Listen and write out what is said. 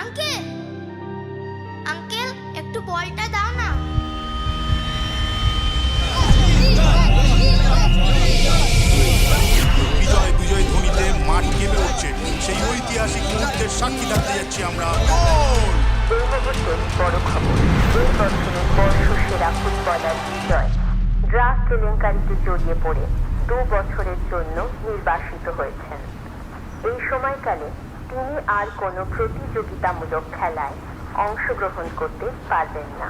Uncle, uncle একটু বলটা দাও না। বিজয় বিজয় ধ্বনিতে মাঠ কেঁপে উঠছে। সেই ঐতিহাসিক মুহূর্তের সাক্ষী থাকতে যাচ্ছি আমরা। এই মুহূর্তের বড় খবর, এই বছরের বর্ষসেরা ফুটবলার বিজয় ড্রাফট কেলেঙ্কারিতে জড়িয়ে পড়ে 2 বছরের জন্য নির্বাসিত হয়েছেন। এই সময়কালে তিনি আর কোনো প্রতিযোগিতামূলক খেলায় অংশগ্রহণ করতে পারবেন না।